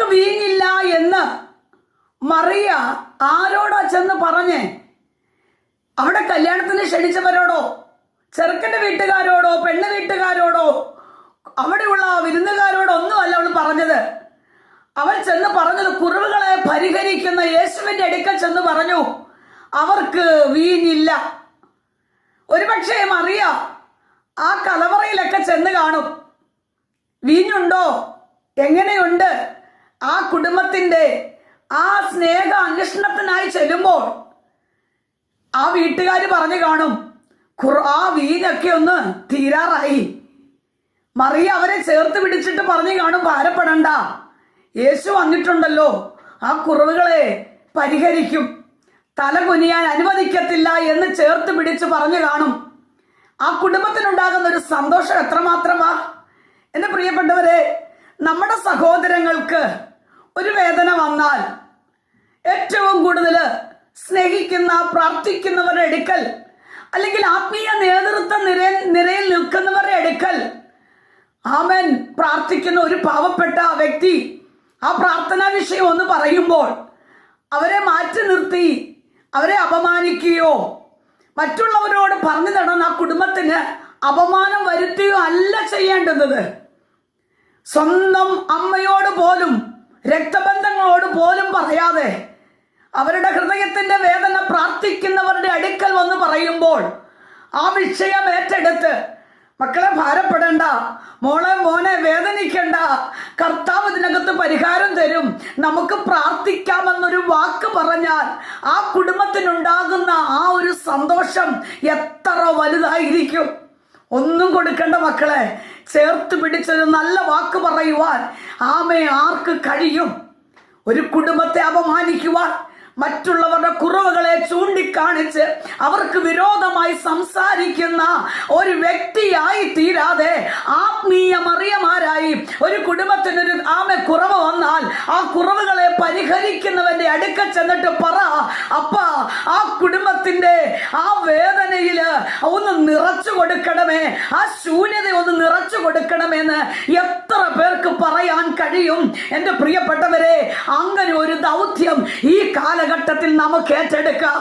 അവർക്ക് വീഞ്ഞില്ല എന്ന് മറിയ ആരോടാ ചെന്ന് പറഞ്ഞേ? അവിടെ കല്യാണത്തിന് ക്ഷണിച്ചവരോടോ, ചെറുക്കൻ്റെ വീട്ടുകാരോടോ, പെണ്ണ് വീട്ടുകാരോടോ, അവിടെയുള്ള വിരുന്നുകാരോടോ ഒന്നുമല്ല അവൾ പറഞ്ഞത്. അവൾ ചെന്ന് പറഞ്ഞത് കുറവുകളെ പരിഹരിക്കുന്ന യേശുവിൻ്റെ അടുക്കൽ ചെന്ന് പറഞ്ഞു, അവർക്ക് വീഞ്ഞില്ല. ഒരുപക്ഷെ മറിയ ആ കലവറയിലൊക്കെ ചെന്ന് കാണും. വീഞ്ഞുണ്ടോ, എങ്ങനെയുണ്ട്? ആ കുടുംബത്തിൻ്റെ ആ സ്നേഹ അന്വേഷണത്തിനായി ചെല്ലുമ്പോൾ ആ വീട്ടുകാർ പറഞ്ഞു കാണും, ആ വീഞ്ഞൊക്കെ ഒന്ന് തീരാറായി. മറിയ അവരെ ചേർത്ത് പിടിച്ചിട്ട് പറഞ്ഞു കാണും, ഭാരപ്പെടണ്ട, യേശു വന്നിട്ടുണ്ടല്ലോ, ആ കുറവുകളെ പരിഹരിക്കും, തല കുനിയാൻ അനുവദിക്കത്തില്ല എന്ന് ചേർത്ത് പിടിച്ച് പറഞ്ഞു കാണും. ആ കുടുംബത്തിനുണ്ടാകുന്ന ഒരു സന്തോഷം എത്രമാത്രമാ! എൻ്റെ പ്രിയപ്പെട്ടവരെ, നമ്മുടെ സഹോദരങ്ങൾക്ക് ഒരു വേദന വന്നാൽ ഏറ്റവും കൂടുതൽ സ്നേഹിക്കുന്ന, പ്രാർത്ഥിക്കുന്നവരുടെ അടുക്കൽ, അല്ലെങ്കിൽ ആത്മീയ നേതൃത്വ നിരയിൽ നിൽക്കുന്നവരുടെ അടുക്കൽ ആമേൻ പ്രാർത്ഥിക്കുന്ന ഒരു പാവപ്പെട്ട വ്യക്തി ആ പ്രാർത്ഥനാ വിഷയം ഒന്ന് പറയുമ്പോൾ അവരെ മാറ്റി നിർത്തി അവരെ അപമാനിക്കുകയോ മറ്റുള്ളവരോട് പറഞ്ഞു നടന്ന ആ കുടുംബത്തിന് അപമാനം വരുത്തുകയോ അല്ല ചെയ്യേണ്ടുന്നത്. സ്വന്തം അമ്മയോട് പോലും, രക്തബന്ധങ്ങളോട് പോലും പറയാതെ അവരുടെ ഹൃദയത്തിന്റെ വേദന പ്രാർത്ഥിക്കുന്നവരുടെ അടുക്കൽ വന്ന് പറയുമ്പോൾ ആ വിഷയം ഏറ്റെടുത്ത്, മക്കളെ ഭാരപ്പെടണ്ട, മോളെ മോനെ വേദനിക്കണ്ട, കർത്താവ് ഇതിനകത്ത് പരിഹാരം തരും, നമുക്ക് പ്രാർത്ഥിക്കാമെന്നൊരു വാക്ക് പറഞ്ഞാൽ ആ കുടുംബത്തിനുണ്ടാകുന്ന ആ ഒരു സന്തോഷം എത്ര വലുതായിരിക്കും. ഒന്നും കൊടുക്കണ്ട മക്കളെ, ചേർത്ത് പിടിച്ചൊരു നല്ല വാക്ക് പറയുവാൻ ആർക്ക് കഴിയും? ഒരു കുടുംബത്തെ അപമാനിക്കുവാൻ, മറ്റുള്ളവരുടെ കുറവുകളെ ചൂണ്ടിക്കാണിച്ച് അവർക്ക് വിരോധമായി സംസാരിക്കുന്ന ഒരു വ്യക്തിയായി തീരാതെ ആത്മീയ മറിയമാരായി ഒരു കുടുംബത്തിനൊരു കുറവ് വന്നാൽ ആ കുറവുകളെ പരിഹരിക്കുന്നവന്റെ അടുക്കൽ ചെന്നിട്ട് പറ, അപ്പ ആ കുടുംബത്തിന്റെ ആ വേദനയില് ഒന്ന് നിറച്ചു കൊടുക്കണമേ, ആ ശൂന്യത ഒന്ന് നിറച്ചു കൊടുക്കണമെന്ന് എത്ര പേർക്ക് പറയാൻ കഴിയും? എൻ്റെ പ്രിയപ്പെട്ടവരെ, അങ്ങനെ ഒരു ദൗത്യം ഈ കാലഘട്ടത്തിൽ നമുക്ക് ഏറ്റെടുക്കാം.